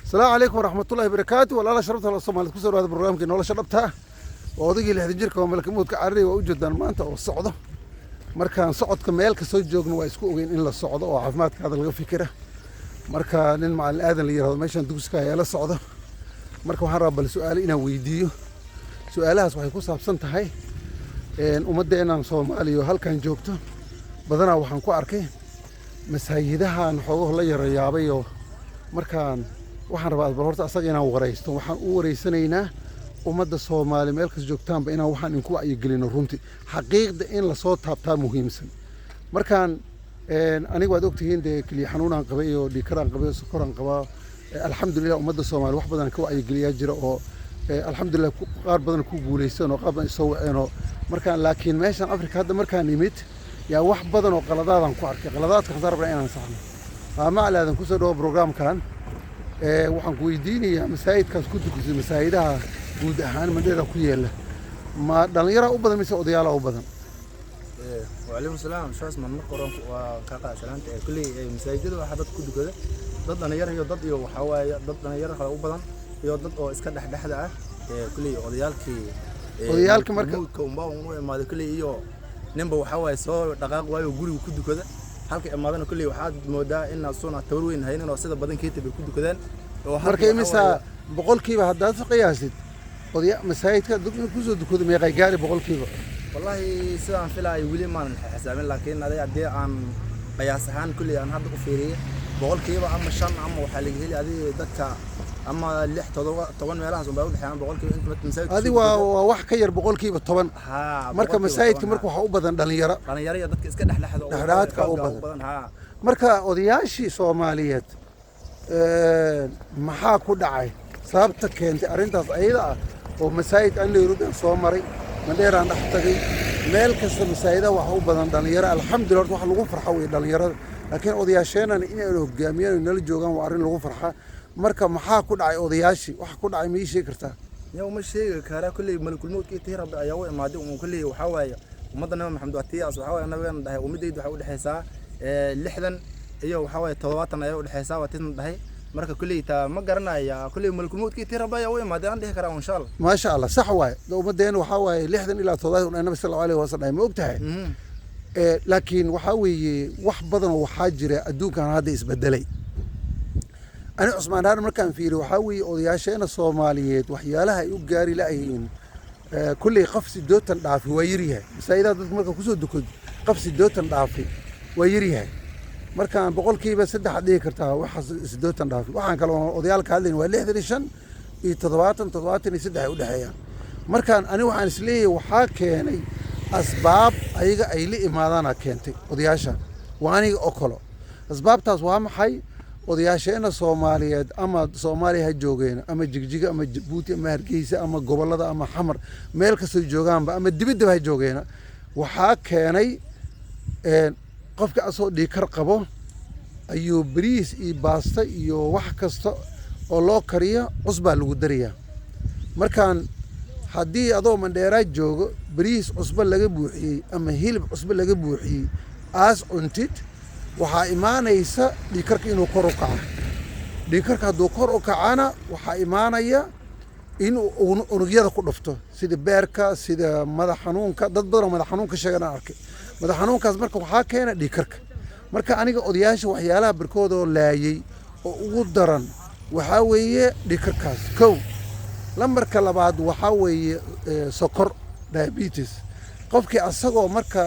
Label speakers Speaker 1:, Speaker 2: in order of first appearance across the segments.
Speaker 1: السلام عليكم ورحمة الله وبركاته. والله شرفت الله الصومال كسر هذا البرنامج كنا ولا شربتها وأضيق اللي هتجيرك وملك موت كعري ووجد ما أنت والصعدة مركان صعد كمال كسوج جوجن ويسكوين إلا الصعدة وعفمات هذا اللي فكرة مركان مع الآذن اللي يرى ماشي ندوس كاي على الصعدة مركان هرب السؤال إنا ويديو سؤالها صحيح كوسا بسنت هاي إن ومدينا صومالي وهل كان جوكته بدنا وحن كواركي مسايدها نحوه الله يريابيو مركان waxaan rabaa bal horta asaga inaan wareysto waxaan u wareysanaynaa ummadda Soomaali meel kas joogtaanba inaan waxaan inku wacyigelino runtii xaqiiqda in la soo taabtaa muhiimsan markaan anigu waad ogtihiin kaliya xanuunaan qabay iyo dhiikaraan qabay sokoraan qabaa alxamdulillah ummadda Soomaali wax badan ka wacyigeliyaa jira oo alxamdulillah qaar badan ku guuleysan oo qaar badan soo waceeno markaan laakiin meeshan Afrika hadda markaan nimid yaa wax badan oo qaladaadaan ku arkay qaladaadka xasar rabnaa inaan saxno ma alaadan ku soo dhaw programkan waxaan ku weydiinayaa masaajidkaas ku dukisay masaajidaha guud ahaan mandheera ku yeela ma dhalinyaro u badan mise odayaal u badan
Speaker 2: وعليكم السلام شو اسمه نقرأ وكاقع سلامته كل مساجد واحد ku dukada dad dhalinyaro iyo dad iyo waxa waaye dad dhalinyaro kale u badan iyo dad oo iska dhaxdhaxda ah kulli odayaalkii marka umba uu imaado kulli iyo ninba waxa waaye soo dhaqaaq waayo guriga ku dukada halka imaadana kulli waxaad moodaa in suuna tawar weyn haynin oo sida badan keetay ku dukadaan oo
Speaker 1: markay imisa boqolkiiba haddaad qiyaasid odayaa masaajidka dadku ku soo dukado meeqay gaari boqolkiiba
Speaker 2: wallahi sidaan filay wili ma xisaamin laakiin hadii aan qiyaas ahaan kulli aan hadda ku fiiriyay boqolkiiba ama 5 ama waxa laga heli adii dadka ama 6 toban meelahaas oo baa u dhaxayaan boqolkiiba inta masaajid
Speaker 1: adi waa wax ka yar boqolkiiba 10 marka masaajidka marka waxa u badan dhalinyaro
Speaker 2: iyo dadka iska
Speaker 1: dhaxdhaxda u badan marka odayaashii Soomaaliyeed maxaa ku dhacay sababta keentay arintaas ayada ah oo masaajid aan leeyahay soo maray mandheeraan dhex tagay meel kasta masaajida waxa u badan dhalinyaro alxamdulillah wax lagu farxo way dhalinyarada laakiin odayaasheenan inay hogaamiyaan nala joogan waa arin lagu farxa marka maxaa ku dhacay odayaashii wax ku dhacay ma ii sheegi kartaa
Speaker 2: yow ma sheegi kara kulli malakul mawdkii tii rabbi ayaa u imaaday oo kulli waxa waaye ummadana maxamed watiyaas waxa waaye nabigan dhahay ummadaydu waxa u dhaxaysaa 60 iyo waxa waaye 70 ayaa u dhaxaysaa watin dhahay marka kulli ta ma garanaya kulli malakul mawdkii tii rabbi ayaa u imaaday aan dhihi karaa insha Allah
Speaker 1: ma sha Allah sax waaye ummadeen waxa waaye 60 ilaa 70 nabi sallallahu alayhi wasallam ma ogtahay laakiin waxa weeye wax badan oo waxa jira adduunkan hadda isbedelay أنا عثمان هذا مركان فيري وحاوي وياشينا الصوماليات وحيالها يقاري لأيين كل قفص دوتن ضعفي ويريها مسايدة مركان كسو دكود قفص دوتن ضعفي ويريها مركان بقول كي بس ده حد يكرتها وحص دوتن ضعفي وحن كلام أضيالك هذين ولا هذريشن تضواتن يسدها وده هيا مركان أنا وحن سليه وحاكيني أسباب أيجا أيلي إمادانا كنتي أضياشا وأنا أكله أسباب تاسوام حي odayaasheena Soomaaliyeed ama Soomaaliya joogeen ama jigjiga ama Djibouti ama Hargeysa ama gobolada ama Xamar meel kasta joogaanba ama dibadda ay joogeen waxa keenay qofka asoo dhiikar qabo ayuu bariis iyo baasta iyo wax kasta oo loo kariyo cusba lagu dariyaa markaan hadii adoo mandheera joogo bariis cusba laga buuxiyay ama hilib cusba laga buuxiyay aas cuntid waxaa imaanaysa dhiikarka inuu kor u kaco dhiikarka hadduu kor u kacana waxaa imaanaya in unugyada ku dhufto sida beerka sida madax xanuunka dad badan madax xanuunka sheegana arkay madax xanuunkaas marka waxaa keena dhiikarka marka aniga odayaasha waxyaalaha barkooda oo laayay oo ugu daran waxaa weeye dhiikarkaas kow lambarka labaad waxaa weeye sokor diabetes qofkii asagoo marka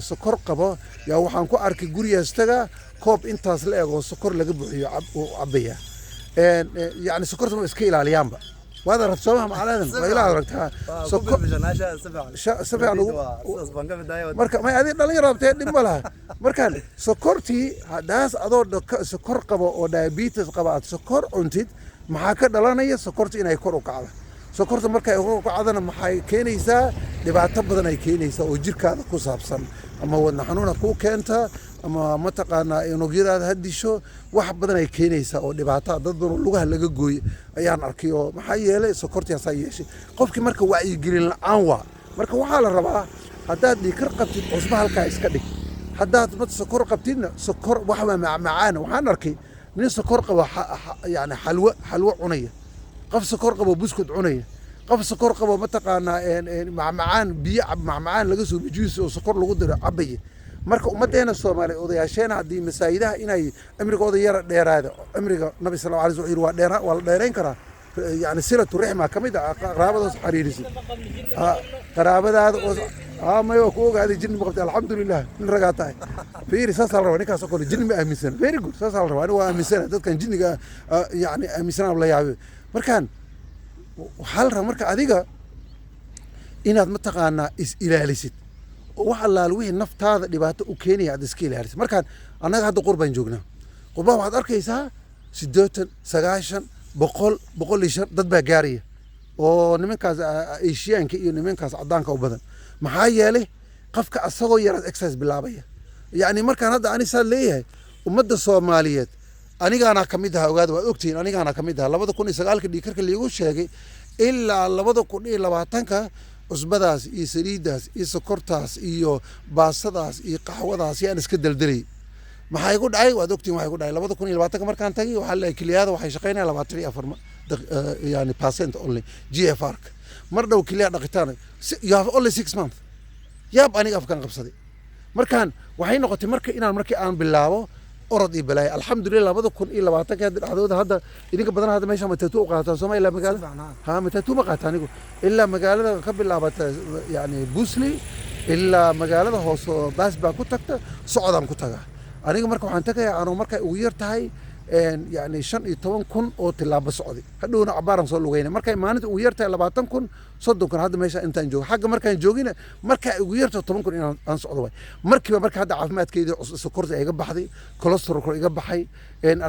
Speaker 1: sokor qabo yaa waxaan ku arkay gurigaas taga koob intaas la eego sokor laga buuxiyo cabaya yani sokorta ma iska ilaaliyaanba wada rabsoomaha macaladan waa ila aragtaa sokor marka ma adii dhalinyaro rabtay dhib ma laha markaan sokortii hadaas adoo sokor qabo oo diabetes qaba aad sokor cuntid maxaa ka dhalanaya sokorta inay kor u kacdo sokorta marka ay kor u kacdana maxay keenaysaa dhibaato badan ay keenaysaa oo jirkaada ku saabsan ama wadna xanuuna ku keenta ama mataqaana unugyadaada hadisho wax badan ay keenaysaa oo dhibaato dad badan lugaha laga gooy ayaan arkay oo maxaa yeelay sokortii asaa yeeshay qofkii marka wacyigelin la'aan waa marka waxaa la rabaa haddaad dhiikar qabtid cusba halkaa iska dhig haddaad mad sokor qabtidna sokor wax macaan waxaan arkay nin sokor qabo yani xalwo cunaya qof sokor qabo buskud cunaya qof sokor qabo mataqaanaa macmacaan biyo macmacaan laga soo bijiis oo sokor lagu diro cabaya marka ummadeena Soomaaliyeed odayaasheena hadii masaayidaha inay amrigooda yara dheeraado amriga nabi sallallahu alayhi wasallam waa la dheerayn karaa يعني سيرة الرحمة كمية قرابة حريرسي قرابة ما يوكوك هذه جن مقبت الحمد لله من رجعتها في رصاص على رواني كاس أقول جن مأمسنا فيري جود رصاص على رواني وأمسنا ده كان جن يعني أمسنا ولا يعبي مركان وحالها مركا أديكا إن متقانا إلى ليست وحلا لويه النفط هذا اللي بات وكيني هذا سكيل هارس مركان أنا هذا قربان جوجنا قربان واحد أركيسها سدوتن سجاشن boqol iyo dad baa gaaraya oo nimankaas Asiaanka iyo nimankaas cadaanka u badan maxaa yeelay qofka asagoo yar exercise bilaabaya yani markaan hadda ani saan leeyahay ummadda Soomaaliyeed anigaana kamid ah ogaad waa ogtiin anigaana kamid ah 2009 dhiikarka liigu sheegay ilaa 2020ka cusbadaas iyo saliidaas iyo sokortaas iyo baasadaas iyo qaxwadaas yaan iska daldalay maxay ku dhacay waad ogtiin waxay ku dhacay 2020 markaan tagay waxa la kiliyada waxay shaqeynayaan 24 yani percent only GFR mar dhow kiliya dhaqitaan you have only 6 months yaab aniga afkan qabsaday markaan waxay noqotay markii aan bilaabo orod iyo balay alxamdulillah 2020 ka dhacdooda hadda idinka badan hadda meesha matatu u qaataan Soomaaliya magaalada ha matatu ma qaataan anigu illa magaalada ka bilaabata yani Busli illa magaalada hoos baas baa ku tagta socodaan ku tagaa aniga marka waxaan tagayaa aanu markay ugu yar tahay yani 15,000 oo tilaabo socday hadhowna cabaaran soo lugeynay markay maalinta ugu yar tahay 20,000 30,000 hadda meesha intaan joogo xagga markaan joogina markay ugu yar tahay 10,000 inaan aan socdo way markiiba marka hadda caafimaadkayda sokorta iga baxday cholesterol iga baxay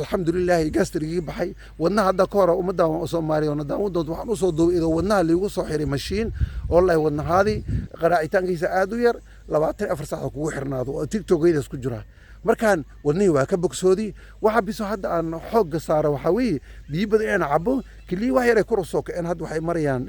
Speaker 1: alxamdulillah gastric iga baxay wadnaha hadda ka hor ummadda Soomaaliyeed oo daawadood waxaan u soo duubay wadnaha liigu soo xiray mashiin oo la wadnahaadi qaraacitaankiisa aad u yar 24 saac kugu xirnaado oo TikTok-ayda isku jira markaan wadnii waa ka bogsoodi waxa biso hadda aan xoog saaro waxa weey biyo badan aan cabo kaliya wax yar ay kor soo kaceen hadda waxay marayaan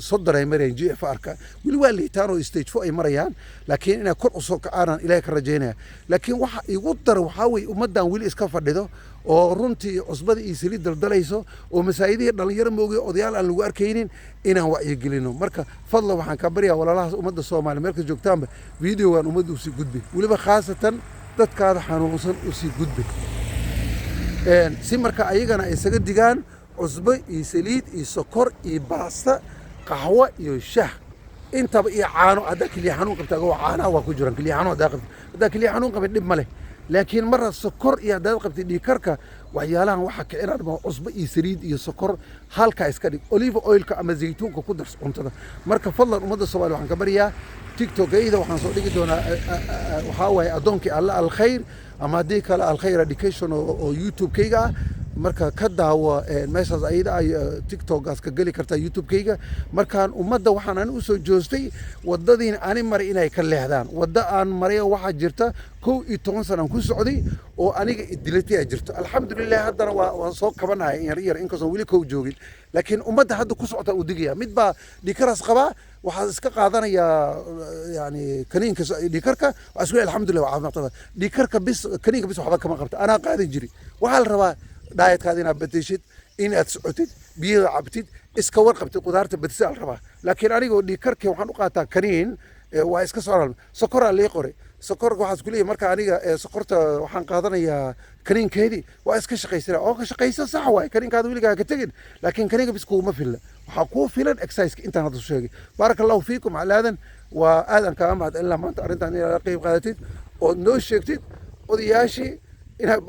Speaker 1: sodor ay marayaan GFR-ka wili waa liitaan oo stage 4 ay marayaan laakiin inay kor u soo kacaan ilaahay ka rajeynaya laakiin waxa igu dar waxa weey ummadan wili iska fadhido oo runtii cusbada iyo saliid daldalayso oo masaayidii dhalinyaro moogay odayaal aan lagu arkaynin inaan wacyi gelino marka fadlan waxaan ka bariyaa walaalaha ummadda Soomaaliyeed marka joogtaanba videogan ummaddu si gudbi waliba khaasatan dadkaada xanuunsan u sii gudbay si marka ayagana ay isaga digaan cusbo iyo saliid iyo sokor iyo baasta qaxwo iyo shaah intaba iyo caano hadda kaliya xanuun qabta oo caanaha waa ku jiraan kaliya xanuun hadda kaliya xanuun qabay dhib ma leh laakiin marra sokor iyo hadda qabtay dhiikarka waxyaalahan waxa ka inaan cusbo iyo saliid iyo sokor halka iska dhig olive oil-ka ama zaytuunka ku dars cuntada marka fadlan ummadda Soomaaliyeed waxaan ka bariyaa TikTok-ayda waxaan soo dhigi doonaa waxa way adoonkii alla alkhayr ama hadii kale alkhayr education oo YouTube-kayga marka ka daawo meeshaas ayda ay TikTok-gaas ka gali kartaa YouTube-kayga markaan ummadda waxaan aan u soo joostay wadadiin aan maray inay ka leexdaan wada aan maray waxa jirta 12 sano ku socday oo aniga idilatiya jirto alxamdulillah haddana waan soo kabanahay yar inkastoo wili koo joogin laakiin ummadda hadda ku socota u digaya mid baa dhikaras qaba waxaa iska qaadanaya yani kaniinka dhikarka waa isku alxamdulillah waa caafimaad dhikarka bis kaniinka bis waxba kama qabta ana qaadan jiri waxa la rabaa diet-kaada inaad bedeshid inaad socotid biyo cabtid iska warqabtid qudaarta bedisa la rabaa laakiin anigoo dhikarka waxaan u qaataa kaniin waa iska soo sokora la qore sokorka waxaad ku leeyahay marka aniga sokorta waxaan qaadanayaa kaniinkeedii waa iska shaqaysana oo ka shaqaysa sax waay kaniinkaada wiligaa ka tagin laakiin kaniinka bis kuuma filla waxaa kuu filan exercise intaan hadda sheegay barakallahu fiikum calaadan waa aadan kaaga mahad ilaa maanta arrintan inaad qayb qaadatid oo noo sheegtid odayaashii inaad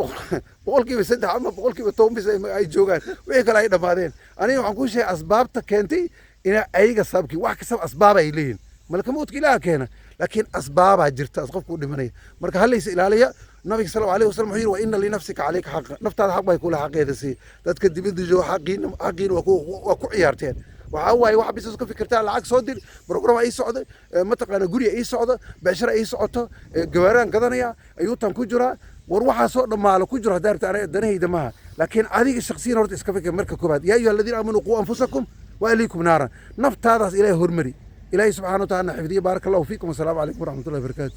Speaker 1: boqolkiiba 3 ama boqolkiiba 10 bis ay joogaan wixii kale ay dhamaadeen aniga waxaan ku sheegay asbaabta keentay ina ayaga sababkii wax kasta asbaab ay leeyihiin malka moodka ilaaha keena laakiin asbaabaa jirta qofku dhimanaya marka hal is ilaaliya nabiga sallallahu alayhi wasallam wuxuu yiri wa inna li nafsika alayka haqq naftaada xaq bay kula xaqeedasi dadka dibadda jooga xaqiin waa ku ciyaarteen waxa waay wax bisas ka fikirtaa lacag soo dir program ay socdo mataqaana guri ay socdo beeshara ay socoto gawaaraan gadanaya ayuutan ku jira war waxa soo dhamaalo ku jira daarta danahayda maaha laakiin adiga shakhsiyan horta iska fikir marka koobaad yaa ayyuhal ladina aamanu qu anfusakum wa ahlikum naara naftaadaas ilaahay hormari إلهي سبحانه وتعالى حفظيه بارك الله فيكم والسلام عليكم ورحمة الله وبركاته.